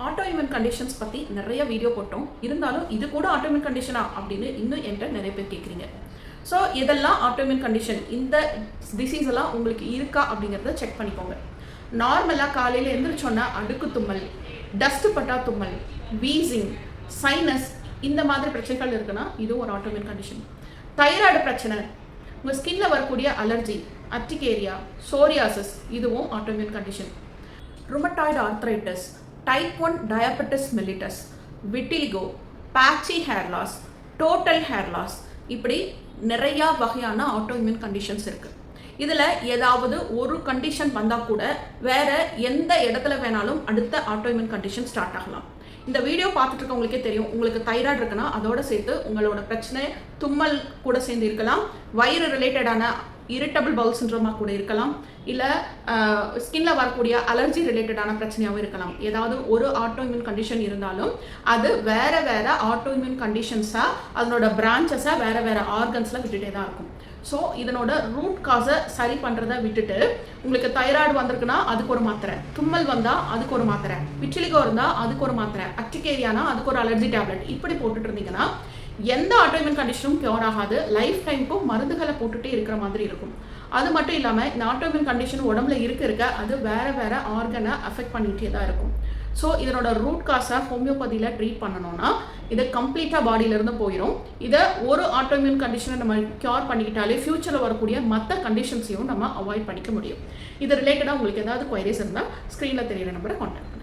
Autoimmune conditions பற்றி நிறைய video போட்டோம். இருந்தாலும் இது கூட ஆட்டோஇம்யூன் கண்டிஷனா அப்படின்னு இன்னும் என்கிட்ட நிறைய பேர் கேட்குறீங்க. ஸோ இதெல்லாம் ஆட்டோஇம்யூன் கண்டிஷன், இந்த டிசீஸ் எல்லாம் உங்களுக்கு இருக்கா அப்படிங்கிறத செக் பண்ணிக்கோங்க. நார்மலாக காலையில் எழுந்திரிச்சோன்னா அடுக்கு தும்மல், டஸ்ட் பட்டா தும்மல், வீசிங், சைனஸ் இந்த மாதிரி பிரச்சனைகள் இருக்குன்னா இதுவும் ஒரு ஆட்டோஇம்யூன் கண்டிஷன். தைராய்டு பிரச்சனை, உங்கள் ஸ்கின்ல வரக்கூடிய அலர்ஜி, அர்டிகேரியா, சோரியாசிஸ் இதுவும் autoimmune condition. Rheumatoid arthritis, type 1 diabetes mellitus, vitiligo, patchy hair loss, total hair loss, இப்படி நிறையா வகையான ஆட்டோஇம்யூன் கண்டிஷன்ஸ் இருக்குது. இதில் ஏதாவது ஒரு கண்டிஷன் வந்தால் கூட வேறு எந்த இடத்துல வேணாலும் அடுத்த ஆட்டோஇம்யூன் கண்டிஷன் ஸ்டார்ட் ஆகலாம். இந்த வீடியோ பார்த்துட்டு இருக்கவங்களுக்கே தெரியும், உங்களுக்கு தைராய்டு இருக்குன்னா அதோட சேர்த்து உங்களோட பிரச்சனை தும்மல் கூட சேர்ந்து இருக்கலாம், வயிறு ரிலேட்டடான இரிட்டபிள் பவுல் சிண்ட்ரோமாக கூட இருக்கலாம், இல்லை ஸ்கின்ல வரக்கூடிய அலர்ஜி ரிலேட்டடான பிரச்சனையாகவும் இருக்கலாம். ஏதாவது ஒரு ஆட்டோஇம்யூன் கண்டிஷன் இருந்தாலும் அது வேறு வேறு ஆட்டோஇம்யூன் கண்டிஷன்ஸாக அதனோட பிரான்ச்சஸாக வேறு வேறு ஆர்கன்ஸில் விட்டுட்டே தான் இருக்கும். ஸோ இதனோட ரூட் காஸை சரி பண்ணுறதை விட்டுட்டு உங்களுக்கு தைராய்டு வந்திருக்குன்னா அதுக்கு ஒரு மாத்திரை, தும்மல் வந்தால் அதுக்கு ஒரு மாத்திரை, விட்டிலிகோ இருந்தால் அதுக்கு ஒரு மாத்திரை, அர்டிகேரியானா அதுக்கு ஒரு அலர்ஜி டேப்லெட், இப்படி போட்டுட்டு இருந்தீங்கன்னா எந்த ஆட்டோஇம்யூன் கண்டிஷனும் கியூர் ஆகாது. லைஃப் டைமுக்கும் மருந்துகளை போட்டுகிட்டே இருக்கிற மாதிரி இருக்கும். அது மட்டும் இல்லாமல் இந்த ஆட்டோஇம்யூன் கண்டிஷன் உடம்புல இருக்க அது வேறு வேறு ஆர்கனை அஃபெக்ட் பண்ணிகிட்டே தான் இருக்கும். ஸோ இதனோட ரூட் காஸை ஹோமியோபதியில் ட்ரீட் பண்ணணும்னா இதை கம்ப்ளீட்டாக பாடியிலேருந்து போயிடும். இதை ஒரு ஆட்டோஇம்யூன் கண்டிஷனை நம்ம கியூர் பண்ணிக்கிட்டாலே ஃப்யூச்சரில் வரக்கூடிய மற்ற கண்டிஷன்ஸையும் நம்ம அவாய்ட் பண்ணிக்க முடியும். இது ரிலேட்டடாக உங்களுக்கு ஏதாவது குவைரிஸ் இருந்தால் ஸ்க்ரீனில் தெரியிற நம்பரை கான்டாக்ட்